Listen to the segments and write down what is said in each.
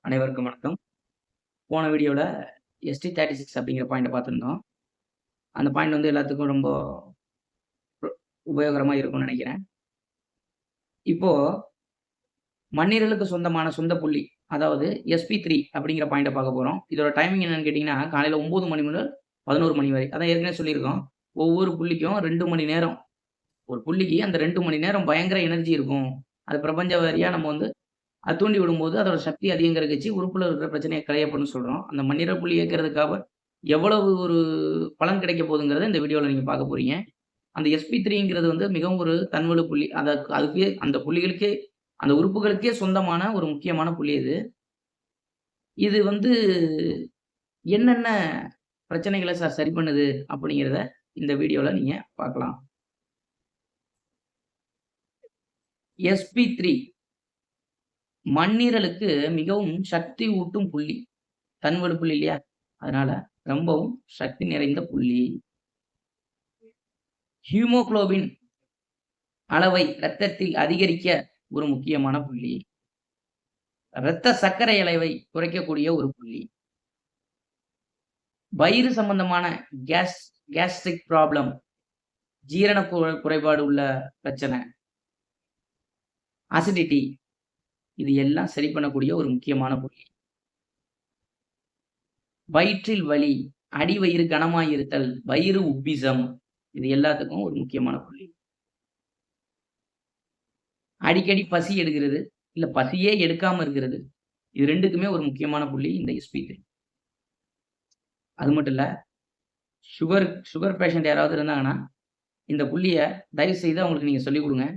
அனைவருக்கும் வணக்கம். போன வீடியோல ST36 அப்படிங்கிற பாயிண்ட்ட பார்த்திருந்தோம். அந்த பாயிண்ட் வந்து எல்லாத்துக்கும் ரொம்ப உபயோகரமா இருக்கும்னு நெனைக்கிறேன். இப்போ மண்ணீரலுக்கு சொந்தமான சொந்த புள்ளி, அதாவது SP3 அப்படிங்கிற பாயிண்ட்ட பார்க்க போறோம். இதோட டைமிங் என்னன்னு கேட்டீங்கன்னா, காலையில 9 மணி முதல் 11 மணி வரை. அதான் ஏற்கனவே சொல்லியிருக்கோம். ஒவ்வொரு புள்ளிக்கும் 2 மணி நேரம். ஒரு புள்ளிக்கு அந்த 2 மணி நேரம் பயங்கர எனர்ஜி இருக்கும். அது பிரபஞ்ச வாரியா நம்ம வந்து அது தூண்டி விடும்போது அதோட சக்தி அதிகரிச்சு உறுப்புல இருக்கிற பிரச்சனைய களையப்படும்னு சொல்றோம். அந்த மண்ணீரல் புள்ளி இயக்கிறதுக்காக எவ்வளவு ஒரு பலன் கிடைக்க போகுதுங்கிறத இந்த வீடியோல நீங்க பார்க்க போறீங்க. அந்த SP3ங்கிறது வந்து மிகவும் ஒரு தன்வலு புள்ளி. அதுக்கே அந்த புள்ளிகளுக்கே அந்த உறுப்புகளுக்கே சொந்தமான ஒரு முக்கியமான புள்ளி இது. இது வந்து என்னென்ன பிரச்சனைகள சரி பண்ணுது அப்படிங்கிறத இந்த வீடியோல நீங்க பார்க்கலாம். SP3 மண்ணீரலுக்கு மிகவும் சக்தி ஊட்டும் புள்ளி. தன்வலு புள்ளி இல்லையா? அதனால ரொம்பவும் சக்தி நிறைந்த புள்ளி. ஹீமோகுளோபின் அளவை இரத்தத்தில் அதிகரிக்க ஒரு முக்கியமான புள்ளி. இரத்த சர்க்கரை அளவை குறைக்கக்கூடிய ஒரு புள்ளி. வயிறு சம்பந்தமான கேஸ்ட்ரிக் ப்ராப்ளம், ஜீரண குறைபாடு உள்ள பிரச்சனை, அசிடிட்டி இது எல்லாம் சரி பண்ணக்கூடிய ஒரு முக்கியமான புள்ளி. வயிற்றில் வலி, அடிவயிறு கனமாயிருத்தல், வயிறு உப்பிசம் இது எல்லாத்துக்கும் ஒரு முக்கியமான புள்ளி. அடிக்கடி பசி எடுக்கிறது, இல்ல பசியே எடுக்காம இருக்கிறது. இது 2க்குமே ஒரு முக்கியமான புள்ளி இந்த SP3. அது மட்டும் இல்ல, சுகர் பேஷண்ட் யாராவது இருந்தாங்கன்னா, இந்த புள்ளிய தயவு செய்து அவங்களுக்கு நீங்க சொல்லிக் குடுங்க.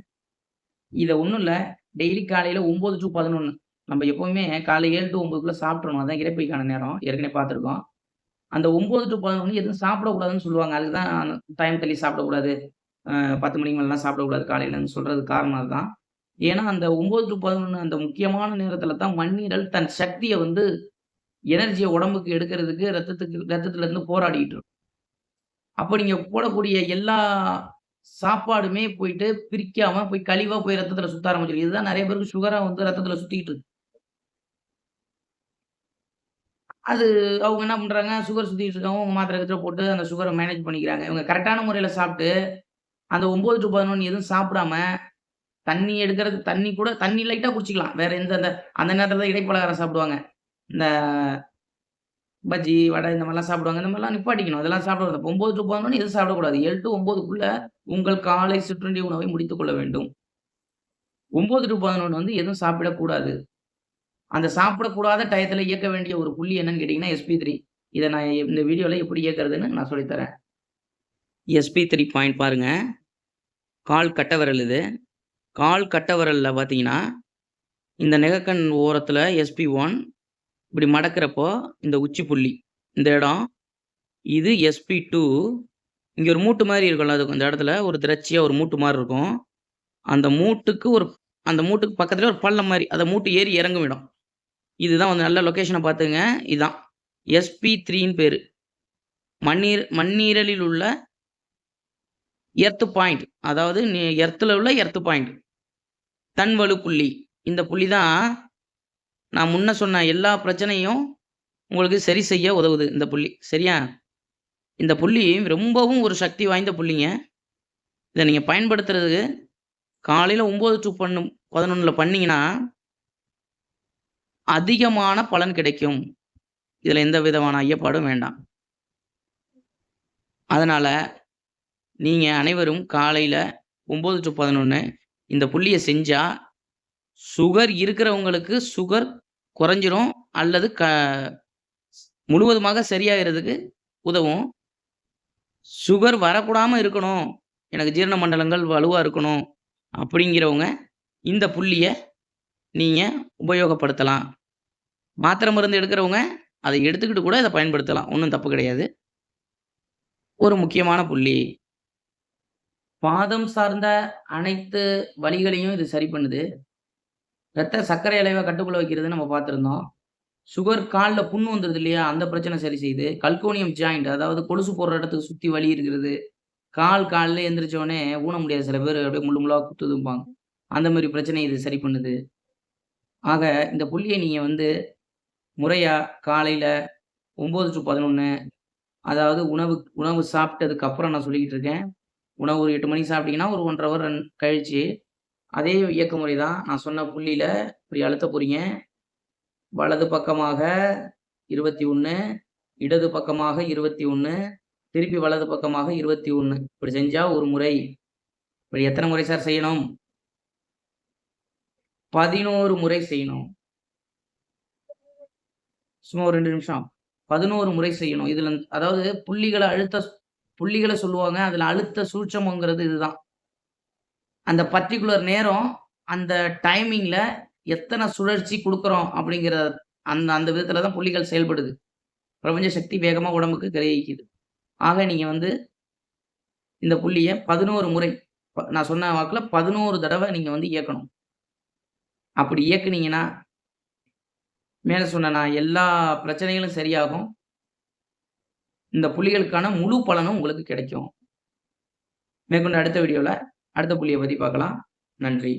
இத ஒண்ணும் இல்ல, டெய்லி காலையில 9 டூ 11 நம்ம எப்பவுமே காலைல 7 டூ 9க்குள்ள சாப்பிட்டுறணும். அதான் இரைப்பைக்கான நேரம். ஏற்கனவே பார்த்திருக்கோம். அந்த 9 டூ 11 எதுவும் சாப்பிடக்கூடாதுன்னு சொல்லுவாங்க. அதுக்கு தான் டைம் தள்ளி சாப்பிடக்கூடாது. 10 மணிக்கு மேலலாம் சாப்பிடக்கூடாது காலையிலன்னு சொல்றதுக்கு காரணம் அதுதான். ஏன்னா, அந்த 9 டூ 11 அந்த முக்கியமான நேரத்தில தான் மண்ணீரல் தன் சக்திய வந்து எனர்ஜிய உடம்புக்கு எடுக்கிறதுக்கு ரத்தத்துல இருந்து போராடிட்டு இருக்கும். அப்ப நீங்க போடக்கூடிய எல்லா சாப்பாடுமே போயிட்டு பிரிக்காம போய் கழிவா போய் ரத்தத்துல சுத்த ஆரம்பிச்சிரும். இதுதான் நெறைய பேருக்கு சுகரா வந்து ரத்தத்துல சுத்திக்கிட்டு இருக்கு. அது அவங்க என்ன பண்றாங்க, சுகர் சுத்திட்டு இருக்கவங்க மாத்திரை கீத்திரை போட்டு அந்த சுகர மேனேஜ் பண்ணிக்கிறாங்க. இவங்க கரெக்ட்டான முறையில சாப்ட்டு, அந்த 9 டூ 11 எதுவும் சாப்பிடாம, தண்ணி கூட தண்ணி லைட்டா குடிச்சுக்கலாம். வேற எந்த அந்த நேரத்துல தான் இடைப்பலகாரம் சாப்பிடுவாங்க. இந்த பஜ்ஜி, வடை இந்த மாரிலாம் சாப்பிடுவாங்க. இந்த மாரிலாம் நிப்பாட்டிக்கணும். அதெல்லாம் சாப்பிடக்கூடாது. 9 டூ 11 எதுவும் சாப்பிடக்கூடாது. 7 டூ 9க்குள்ள உங்கள் காலை சிற்றுண்டி உணவை முடித்துக் கொள்ள வேண்டும். 9 டூ 11 வந்து எதுவும் சாப்பிடக்கூடாது. அந்த சாப்பிடக்கூடாத டயத்துல இயக்க வேண்டிய ஒரு புள்ளி என்னன்னு கேட்டீங்கன்னா, SP3. இத நான் இந்த வீடியோல எப்படி இயக்குறதுன்னு நான் சொல்லித் தரேன். SP3 பாயிண்ட் பாருங்க. கால் கட்டை விரல் இது. கால் கட்டை விரல்ல பார்த்தீங்கன்னா, இந்த நெகக்கண் ஓரத்துல SP1 இப்படி மடக்குறப்போ, இந்த உச்சி புள்ளி. இந்த இடம். இது SP2. இங்க ஒரு மூட்டு மாரி இருக்கும்ல, அது அந்த இடத்துல ஒரு திரட்சியா ஒரு மூட்டு மாரி இருக்கும். அந்த மூட்டுக்கு பக்கத்திலே ஒரு பள்ளம் மாரி. அந்த மூட்டு ஏறி இறங்கும் இடம். இதுதான் வந்து நல்ல லொகேஷன பார்த்துக்கங்க. இதான். SP3ன்னு பேரு. மண்ணீரலில் உள்ள எர்த் பாயிண்ட். அதாவது எர்த்ல உள்ள எர்த் பாயிண்ட். தன்வலு புள்ளி. இந்த புள்ளி தான் நான் முன்ன சொன்ன எல்லா பிரச்சனையும் உங்களுக்கு சரி செய்ய உதவுது இந்த புள்ளி. சரியா? இந்த புள்ளி ரொம்பவும் ஒரு சக்தி வாய்ந்த புள்ளிங்க. இத நீங்க பயன்படுத்துறதுக்கு காலையில 9 டூ 11ல பண்ணீங்கன்னா, அதிகமான பலன் கிடைக்கும். இதுல எந்த விதமான ஐயப்பாடும் வேண்டாம். அதனால நீங்க அனைவரும் காலையில 9 டூ 11 இந்த புள்ளிய செஞ்சா, சுகர் இருக்கிறவங்களுக்கு சுகர் குறைஞ்சிரும் அல்லது முழுவதுமாக சரியாகிறதுக்கு உதவும். சுகர் வரக்கூடாம இருக்கணும், எனக்கு ஜீரண மண்டலங்கள் வலுவா இருக்கணும் அப்படிங்கிறவங்க இந்த புள்ளிய நீங்க உபயோகப்படுத்தலாம். மாத்திரை மருந்து எடுக்கிறவங்க அத எடுத்துக்கிட்டு கூட இத பயன்படுத்தலாம். ஒண்ணும் தப்பு கிடையாது. ஒரு முக்கியமான புள்ளி. வாதம் சார்ந்த அனைத்து வலிகளையும் இது சரி பண்ணுது. இரத்த சர்க்கரை அளவை கட்டுக்குள்ள வைக்கிறது நம்ம பார்த்திருந்தோம். சுகர் கால்ல புண்ணு வந்துருது இல்லையா? அந்த பிரச்சனை சரி செய்யுது. கல்கோனியம் ஜாயிண்ட் அதாவது கொலுசு போடுற இடத்துக்கு சுத்தி வலி இருக்கிறது. காலைல எந்திரிச்ச உடனே ஊன முடியாது. சில பேர் அப்படியே முள்ளு முள்ளா குத்துதும்பாங்க. அந்த மாரி பிரச்சனைய இது சரி பண்ணுது. ஆக இந்த புள்ளிய நீங்க வந்து முறையா காலையில 9 டூ 11 அதாவது உணவு உணவு சாப்பிட்டதுக்கு அப்புறம் நான் சொல்லிக்கிட்டு இருக்கேன். உணவு ஒரு 8 மணிக்கு சாப்பிட்டீங்கன்னா, ஒரு 1 1/2 ஹவர் கழிச்சு, அதே இயக்க முறை தான். நான் சொன்ன புள்ளியில இப்படி அழுத்தப் போறீங்க. வலது பக்கமாக 21, இடது பக்கமாக 21, திருப்பி வலது பக்கமாக 21. இப்படி செஞ்சா ஒரு முறை. இப்படி எத்தன முறை சார் செய்யணும்? 11 முறை செய்யணும். சும்மா ஒரு 2 நிமிஷம். 11 முறை செய்யணும். இதுல அதாவது புள்ளிகள சொல்லுவாங்க. அதுல அழுத்த சூட்சமங்கிறது இதுதான். அந்த பர்ட்டிகுலர் நேரம், அந்த டைமிங்ல எத்தன சுழற்சி குடுக்குறோம் அப்படிங்கிற அந்த அந்த விதத்துல தான் புள்ளிகள் செயல்படுது. பிரபஞ்ச சக்தி வேகமா உடம்புக்கு கிரகிக்குது. ஆக நீங்க வந்து இந்த புள்ளிய 11 முறை நான் சொன்ன வாக்குல 11 தடவ நீங்க வந்து இயக்கணும். அப்படி இயக்குனீங்கன்னா, மேல சொன்ன நான் எல்லா பிரச்சனைகளும் சரியாகும். இந்த புள்ளிகளுக்கான முழு பலனும் உங்களுக்கு கிடைக்கும். மேற்கொண்டு அடுத்த வீடியோல அடுத்த புள்ளிய பத்தி பார்க்கலாம். நன்றி.